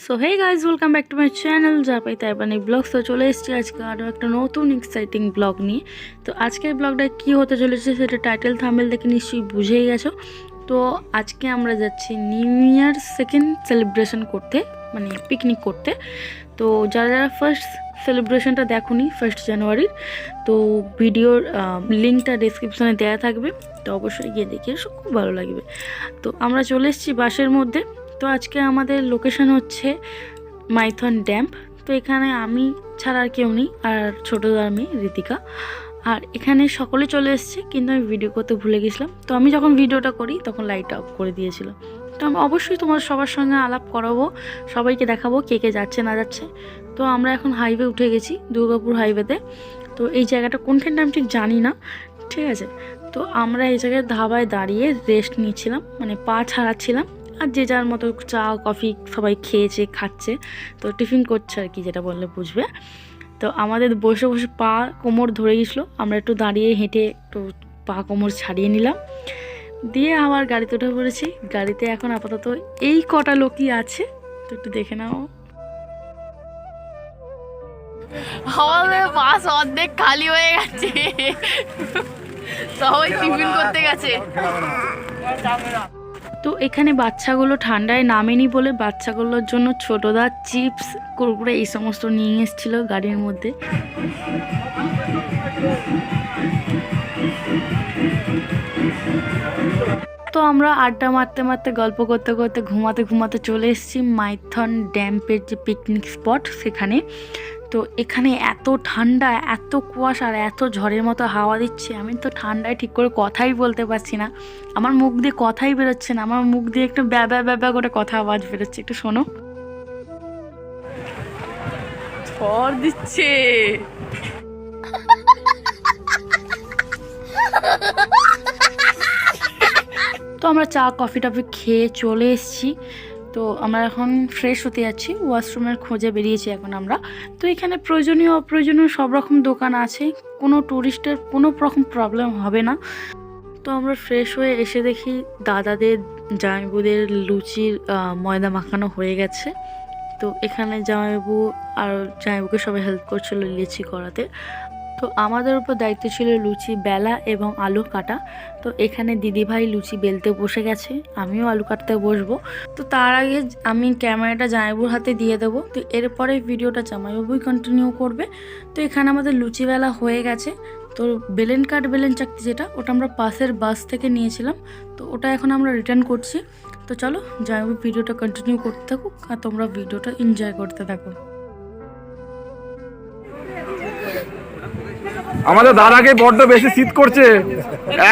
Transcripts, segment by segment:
So hey guys, welcome back to my channel Japai Taibani blog. তো চলে এসেছি আজকে আরও একটা নতুন এক্সাইটিং ব্লগ নিয়ে। তো আজকের ব্লগটা কী হতে চলেছে সেটা টাইটেল থাম্বনেল দেখে নিশ্চয়ই বুঝেই গেছো। তো আজকে আমরা যাচ্ছি নিউ ইয়ার সেকেন্ড সেলিব্রেশন করতে, মানে পিকনিক করতে। তো যারা যারা ফার্স্ট সেলিব্রেশনটা দেখোনি 1 জানুয়ারির, তো ভিডিওর লিঙ্কটা ডেসক্রিপশানে দেওয়া থাকবে, তো অবশ্যই গিয়ে দেখে এসো, খুব ভালো লাগবে। তো আমরা চলে এসেছি বাসের মধ্যে। তো আজকে আমাদের লোকেশন হচ্ছে মাইথন ড্যাম। তো এখানে আমি ছাড়া আর কেউ নেই, আর ছোটো মেয়ে ঋতিকা। আর এখানে সকলে চলে এসছে, কিন্তু আমি ভিডিও করতে ভুলে গেছিলাম। তো আমি যখন ভিডিওটা করি তখন লাইট অফ করে দিয়েছিল। তো আমি অবশ্যই তোমার সবার সঙ্গে আলাপ করাবো, সবাইকে দেখাবো কে কে যাচ্ছে না যাচ্ছে। তো আমরা এখন হাইওয়ে উঠে গেছি, দুর্গাপুর হাইওয়েতে। তো এই জায়গাটা কোনখানটা আমি ঠিক জানি না, ঠিক আছে। তো আমরা এই জায়গায় ধাবায় দাঁড়িয়ে রেস্ট নিচ্ছিলাম, মানে পা ছাড়াচ্ছিলাম। আর যে যার মতো চা কফি সবাই খেয়েছে, খাচ্ছে, তো টিফিন করছে আর কি, যেটা বললে বুঝবে। তো আমাদের বসে বসে পা কোমর ধরে গেছিলো, আমরা একটু দাঁড়িয়ে হেঁটে একটু পা কোমর ছাড়িয়ে নিলাম, দিয়ে আবার গাড়িতে উঠে পড়েছি। গাড়িতে এখন আপাতত এই কটা লোকই আছে, তো একটু দেখে নাও। আমাদের বাস অর্ধেক খালি হয়ে গেছে, সবাই টিফিন করতে গেছে। তো এখানে বাচ্চাগুলো ঠান্ডায় নামেনি বলে বাচ্চাগুলোর জন্য ছোটদা চিপস, কুরকুরে এই সমস্ত নিয়ে এসেছিলো গাড়ির মধ্যে। তো আমরা আড্ডা মারতে মারতে গল্প করতে করতে ঘুমাতে ঘুমাতে চলে এসেছি মাইথন ড্যাম্পের যে পিকনিক স্পট সেখানে। তো এখানে এত ঠান্ডা, এত কুয়াশা আর এত ঝড়ের মতো হাওয়া দিচ্ছে, আমি তো ঠান্ডায় ঠিক করে কথাই বলতে পারছি না, আমার মুখ দিয়ে কথাই বেরোচ্ছে না, আমার মুখ দিয়ে একটু ব্যাবা ব্যাবা করে কথা আওয়াজ বেরোচ্ছে, একটু শোনো। ঝড় দিচ্ছে। তো আমরা চা কফি টফি খেয়ে চলে এসেছি। তো আমরা এখন ফ্রেশ হতে যাচ্ছি, ওয়াশরুমের খোঁজে বেরিয়েছি এখন আমরা। তো এখানে প্রয়োজনীয় অপ্রয়োজনীয় সব রকম দোকান আছে, কোনো ট্যুরিস্টের কোনো রকম প্রবলেম হবে না। তো আমরা ফ্রেশ হয়ে এসে দেখি দাদাদের জামাইবুদের লুচির ময়দা মাখানো হয়ে গেছে। তো এখানে জামাইবু আর জামাইবুকে সবাই হেল্প করছিল লুচি করাতে। তো আমাদের উপর দায়িত্ব ছিল লুচি বেলা এবং আলু কাটা। তো এখানে দিদিভাই লুচি বেলতে বসে গেছে, আমিও আলু কাটতে বসবো। তো তার আগে আমি ক্যামেরাটা জামাইবুর হাতে দিয়ে দেবো, তো এরপরে ভিডিওটা জামাইবাবুই কন্টিনিউ করবে। তো এখানে আমাদের লুচি বেলা হয়ে গেছে। তো বেলেন চাকতি যেটা, ওটা আমরা পাশের বাস থেকে নিয়েছিলাম, তো ওটা এখন আমরা রিটার্ন করছি। তো চলো জামাইবাবু ভিডিওটা কন্টিনিউ করতে থাকুক, আর তোমরা ভিডিওটা এনজয় করতে থাকো। আমাদের দাদাকে বড্ড বেশি শীত করছে,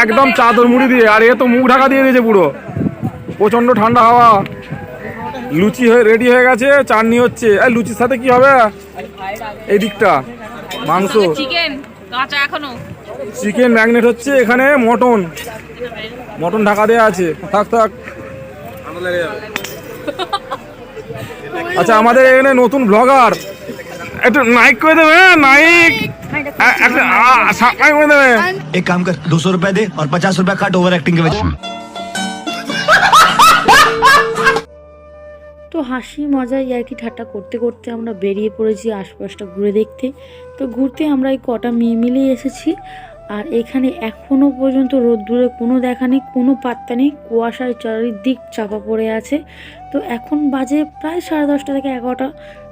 একদম চাদর মুড়ি দিয়ে, আর এ তো মুখ ঢাকা দিয়ে দিয়েছে পুরো, প্রচন্ড ঠান্ডা হাওয়া। লুচি হয়ে রেডি হয়ে গেছে, চাটনি হচ্ছে। আর লুচির সাথে কি হবে? এই দিকটা মাংস, চিকেন কাঁচা এখনো, চিকেন ম্যাগনেট হচ্ছে, এখানে মটন ঢাকা দেওয়া আছে। থাক থাক। আচ্ছা, আমাদের এখানে নতুন ব্লগার, একটু নাইক করে দেবে, নাইক করে দেবে। एक काम कर 200 रुपए दे और 50 रुपए काट ओवर एक्टिंग के वजह। তো হাসি মজা ইয়ার্কি ঠাট্টা করতে করতে আমরা বেরিয়ে পড়েছি আশপাশটা ঘুরে দেখতে। তো ঘুরতে আমরা এই কটা মেয়ে মিলেই এসেছি। আর এখানে এখনও পর্যন্ত রোদ্দুরে কোনো দেখা নেই, কোনো পাত্তা নেই, কুয়াশায় চারিদিক চাপা পড়ে আছে। তো এখন বাজে প্রায় 10:30 থেকে 11টা।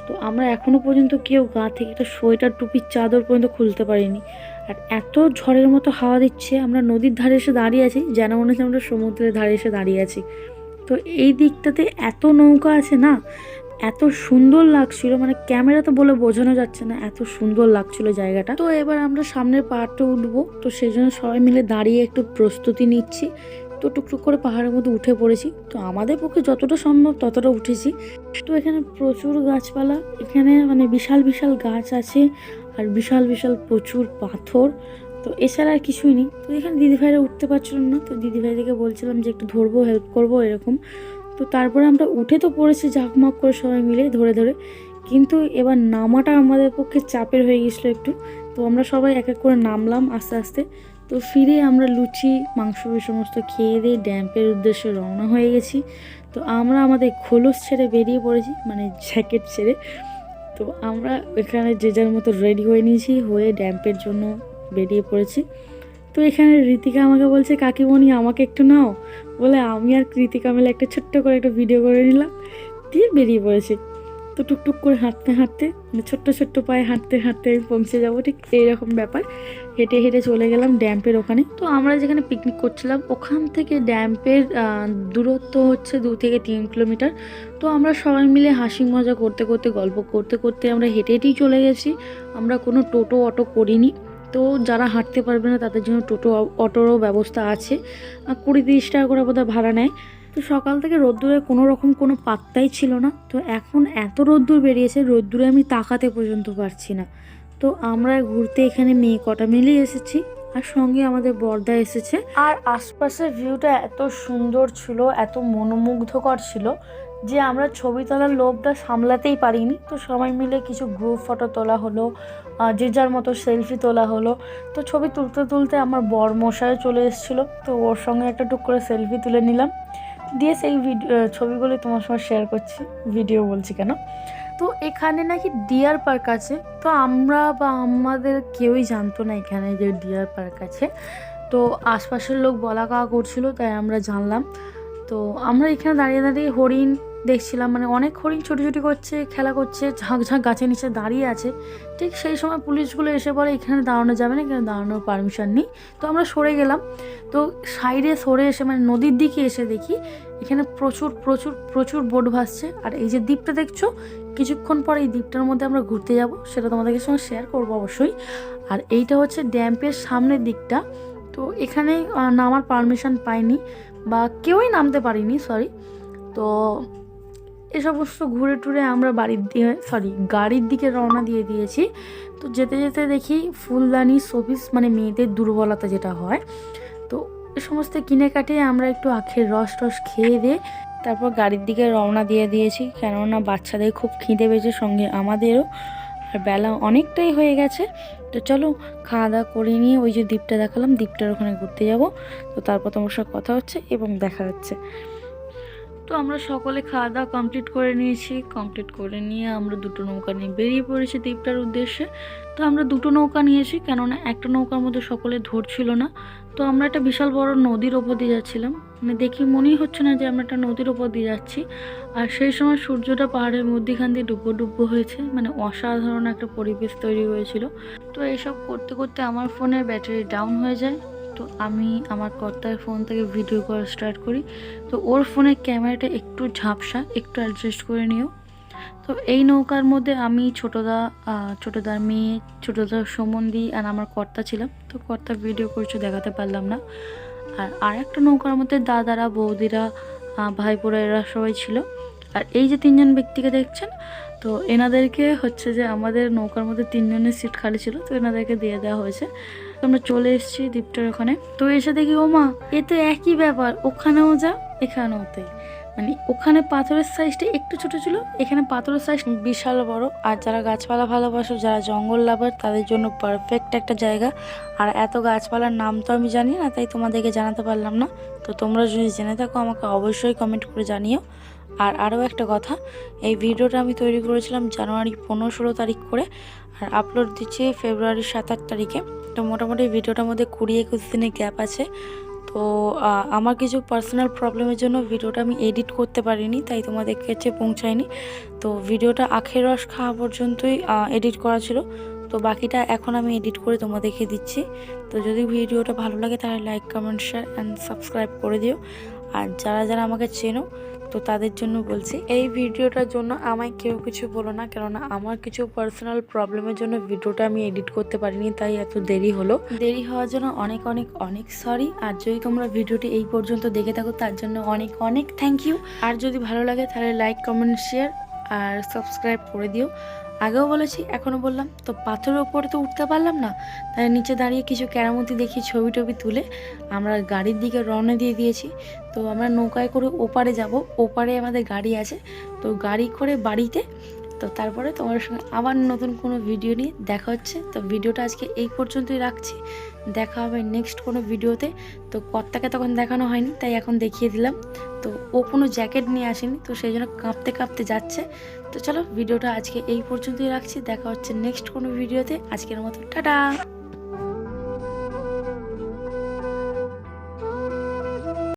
তো আমরা এখনও পর্যন্ত কেউ গা থেকে একটা সোয়েটার টুপির চাদর পর্যন্ত খুলতে পারিনি। আর এত ঝড়ের মতো হাওয়া দিচ্ছে, আমরা নদীর ধারে এসে দাঁড়িয়ে আছি, যেন মনে হচ্ছে আমরা সমুদ্রের ধারে এসে দাঁড়িয়ে আছি। তো এই দিকটাতে এত নৌকা আছে না, এত সুন্দর লাগছিল, মানে ক্যামেরাতে বলে বোঝানো যাচ্ছে না, এত সুন্দর লাগছিল জায়গাটা। তো এবার আমরা সামনের পাহাড়টা উঠবো, তো সেই জন্য সবাই মিলে দাঁড়িয়ে একটু প্রস্তুতি নিচ্ছি। তো টুকটুক করে পাহাড়ের মধ্যে উঠে পড়েছি, তো আমাদের পক্ষে যতটা সম্ভব ততটা উঠেছি। তো এখানে প্রচুর গাছপালা, এখানে মানে বিশাল বিশাল গাছ আছে, আর বিশাল বিশাল প্রচুর পাথর। তো এছাড়া আর কিছুই নেই। তো এখানে দিদিভাইরা উঠতে পারছিলাম না, তো দিদিভাইদেরকে বলছিলাম যে একটু ধরবো, হেল্প করবো এরকম। তো তারপরে আমরা উঠে তো পড়েছি ঝাঁকমাক করে সবাই মিলে ধরে ধরে, কিন্তু এবার নামাটা আমাদের পক্ষে চাপের হয়ে গেছিলো একটু। তো আমরা সবাই এক এক করে নামলাম আস্তে আস্তে। তো ফিরে আমরা লুচি মাংস এই সমস্ত খেয়ে দিয়ে ড্যাম্পের উদ্দেশ্যে রওনা হয়ে গেছি। তো আমরা আমাদের খোলস ছেড়ে বেরিয়ে পড়েছি, মানে জ্যাকেট ছেড়ে। তো আমরা এখানে যে যার মতো রেডি হয়ে নিয়েছি, হয়ে ড্যাম্পের জন্য বেরিয়ে পড়েছি। তো এখানে ঋতিকা আমাকে বলছে, কাকিমণি আমাকে একটু নাও, বলে আমি আর কৃতিকা মিলে একটা ছোট্ট করে একটা ভিডিও করে নিলাম, দিয়ে বেরিয়ে পড়েছি। তো টুকটুক করে হাঁটতে হাঁটতে, মানে ছোট্ট ছোট্ট পায়ে হাঁটতে হাঁটতে আমি পৌঁছে যাবো, ঠিক এইরকম ব্যাপার। হেঁটে হেঁটে চলে গেলাম ড্যাম্পের ওখানে। তো আমরা যেখানে পিকনিক করছিলাম ওখান থেকে ড্যাম্পের দূরত্ব হচ্ছে 2 থেকে 3 কিলোমিটার। তো আমরা সবাই মিলে হাসি মজা করতে করতে, গল্প করতে করতে আমরা হেঁটে হেঁটেই চলে গেছি। আমরা কোনো টোটো অটো করিনি। তো যারা হাঁটতে পারবে না তাদের জন্য টোটো অটোরও ব্যবস্থা আছে, 20-30 টাকা করে বোধহয় ভাড়া নেয়। তো সকাল থেকে রোদ্দুরে কোনো রকম কোনো পাত্তাই ছিল না। তো এখন এত রোদ্দুর বেরিয়েছে, রোদ্দুরে আমি তাকাতে পর্যন্ত পারছি না। তো আমরা ঘুরতে এখানে মেয়ে কটা মিলেই এসেছি, আর সঙ্গে আমাদের বর্দা এসেছে। আর আশপাশের ভিউটা এত সুন্দর ছিল, এত মনোমুগ্ধকর ছিল যে আমরা ছবি তোলার লোভটা সামলাতেই পারিনি। তো সবাই মিলে কিছু গ্রুপ ফটো তোলা হলো, যে যার মতো সেলফি তোলা হলো। তো ছবি তুলতে তুলতে আমার বর মশাই চলে এসেছিলো, তো ওর সঙ্গে একটা টুক করে সেলফি তুলে নিলাম, দিয়ে সেই ছবিগুলি তোমার সঙ্গে শেয়ার করছি, ভিডিও বলছি কেন। তো এখানে নাকি ডিয়ার পার্ক আছে। তো আমরা বা আমাদের কেউই জানতো না এখানে যে ডিয়ার পার্ক আছে। তো আশপাশের লোক বলা কাওয়া করছিল, তাই আমরা জানলাম। তো আমরা এখানে দাঁড়িয়ে দাঁড়িয়ে হরিণ দেখছিলাম, মানে অনেক হরিণ ছুটি করছে, খেলা করছে, ঝাঁক ঝাঁক গাছের নিচে দাঁড়িয়ে আছে। ঠিক সেই সময় পুলিশগুলো এসে বলে এখানে দাঁড়ানো যাবে না, এখানে দাঁড়ানোর পারমিশন নেই। তো আমরা সরে গেলাম। তো সাইডে সরে এসে, মানে নদীর দিকে এসে দেখি এখানে প্রচুর প্রচুর প্রচুর বোট ভাসছে। আর এই যে দ্বীপটা দেখছো, কিছুক্ষণ পর এই দ্বীপটার মধ্যে আমরা ঘুরতে যাব, সেটা তোমাদের সঙ্গে শেয়ার করবো অবশ্যই। আর এইটা হচ্ছে ড্যাম্পের সামনের দিকটা। তো এখানে নামার পারমিশন পাইনি, বা কেউই নামতে পারিনি, সরি। তো এ সমস্ত ঘুরে টুরে আমরা গাড়ির দিকে রওনা দিয়ে দিয়েছি। তো যেতে যেতে দেখি ফুলদানি, শোপিস, মানে মেয়েদের দুর্বলতা যেটা হয়, তো এ সমস্ত কিনে কাটিয়ে আমরা একটু আখের রস টস খেয়ে দিয়ে তারপর গাড়ির দিকে রওনা দিয়ে দিয়েছি। কেননা বাচ্চাদের খুব খিদে পেয়েছে, সঙ্গে আমাদেরও, আর বেলা অনেকটাই হয়ে গেছে। তো চলো খাওয়া দাওয়া করে নিয়ে ওই যে দ্বীপটা দেখালাম, দ্বীপটার ওখানে ঘুরতে যাব। তো তারপর তোমার সাথে কথা হচ্ছে এবং দেখা হচ্ছে। তো আমরা সকলে খাওয়া দাওয়া কমপ্লিট করে নিয়েছি। কমপ্লিট করে নিয়ে আমরা 2টো নৌকা নিয়ে বেরিয়ে পড়েছি দ্বীপটার উদ্দেশ্যে। তো আমরা 2টো নৌকা নিয়েছি, কেননা একটা নৌকার মধ্যে সকলে ধরছিল না। তো আমরা একটা বিশাল বড় নদীর ওপর দিয়ে যাচ্ছিলাম, মানে দেখি মনেই হচ্ছে না যে আমরা একটা নদীর ওপর দিয়ে যাচ্ছি। আর সেই সময় সূর্যটা পাহাড়ের মধ্যেখান দিয়ে ডুবো ডুবো হয়েছে, মানে অসাধারণ একটা পরিবেশ তৈরি হয়েছিল। তো এইসব করতে করতে আমার ফোনের ব্যাটারি ডাউন হয়ে যায়। তো আমি আমার কর্তার ফোন থেকে ভিডিও করা স্টার্ট করি। তো ওর ফোনের ক্যামেরাটা একটু ঝাপসা, একটু অ্যাডজাস্ট করে নিও। তো এই নৌকার মধ্যে আমি ছোটদার মেয়ে, ছোটদার সম্বন্ধী আর আমার কর্তা ছিলাম। তো কর্তা ভিডিও করছে, দেখাতে পারলাম না। আর একটা নৌকার মধ্যে দাদারা, বৌদিরা, ভাইপোরা, এরা সবাই ছিল। আর এই যে 3জন ব্যক্তিকে দেখছেন, তো এনাদেরকে হচ্ছে যে আমাদের নৌকার মধ্যে 3জনের সিট খালি ছিল, তো এনাদেরকে দিয়ে দেওয়া হয়েছে। তো আমরা চলে এসেছি দ্বীপটার ওখানে। তো এসে দেখি ও মা, এ তো একই ব্যাপার, ওখানেও যা এখানেও তাই। মানে ওখানে পাথরের সাইজটা একটু ছোট ছিল, এখানে পাথরের সাইজ বিশাল বড়। আর যারা গাছপালা ভালোবাসো, যারা জঙ্গল লাভার, তাদের জন্য পারফেক্ট একটা জায়গা। আর এত গাছপালার নাম তো আমি জানি না, তাই তোমাদেরকে জানাতে পারলাম না। তো তোমরা যদি জেনে থাকো আমাকে অবশ্যই কমেন্ট করে জানিও। আর আরও একটা কথা, এই ভিডিওটা আমি তৈরি করেছিলাম জানুয়ারি 15-16 তারিখ করে, আর আপলোড দিচ্ছি ফেব্রুয়ারি 7-8 তারিখে। তো মোটামুটি ভিডিওটার মধ্যে 20-21 দিনের গ্যাপ আছে। তো আমার কিছু পার্সোনাল প্রবলেমের জন্য ভিডিওটা আমি এডিট করতে পারিনি, তাই তোমাদের কাছে পৌঁছায়নি। তো ভিডিওটা আখের রস খাওয়া পর্যন্তই এডিট করা ছিল। তো বাকিটা এখন আমি এডিট করে তোমাদেরকে দিচ্ছি। তো যদি ভিডিওটা ভালো লাগে তাহলে like, comment, share and subscribe করে দিও। আর যারা যারা আমাকে চেনো, তো তাদের জন্য বলছি, এই ভিডিওটার জন্য আমায় কেউ কিছু বলো না, কেননা আমার কিছু পার্সোনাল প্রবলেমের জন্য ভিডিওটা আমি এডিট করতে পারিনি, তাই এত দেরি হলো। দেরি হওয়ার জন্য অনেক অনেক অনেক সরি। আর যদি তোমরা ভিডিওটি এই পর্যন্ত দেখে থাকো তার জন্য অনেক অনেক থ্যাংক ইউ। আর যদি ভালো লাগে তাহলে লাইক, কমেন্ট, শেয়ার আর সাবস্ক্রাইব করে দিও। আগেও বলেছি, এখনও বললাম। তো পাথরের ওপরে তো উঠতে পারলাম না, তাই নিচে দাঁড়িয়ে কিছু কেরামতি দেখি, ছবি টবি তুলে আমরা গাড়ির দিকে রওনা দিয়ে দিয়েছি। তো আমরা নৌকায় করে ওপারে যাব, ওপারে আমাদের গাড়ি আছে। তো গাড়ি করে বাড়িতে, তো তারপরে তোমার সঙ্গে আবার নতুন কোনো ভিডিও নিয়ে দেখা হচ্ছে। তো ভিডিওটা আজকে এই পর্যন্তই রাখছি। দেখা হবে নেক্সট কোনো ভিডিওতে। তো কর্তাকে তখন দেখানো হয়নি, তাই এখন দেখিয়ে দিলাম। তো ও কোনো জ্যাকেট নিয়ে আসেনি, তো সেই জন্য কাঁপতে কাঁপতে যাচ্ছে। তো চলো ভিডিওটা আজকে এই পর্যন্তই রাখছি, দেখা হচ্ছে নেক্সট কোনো ভিডিওতে। আজকের মতো টাটা।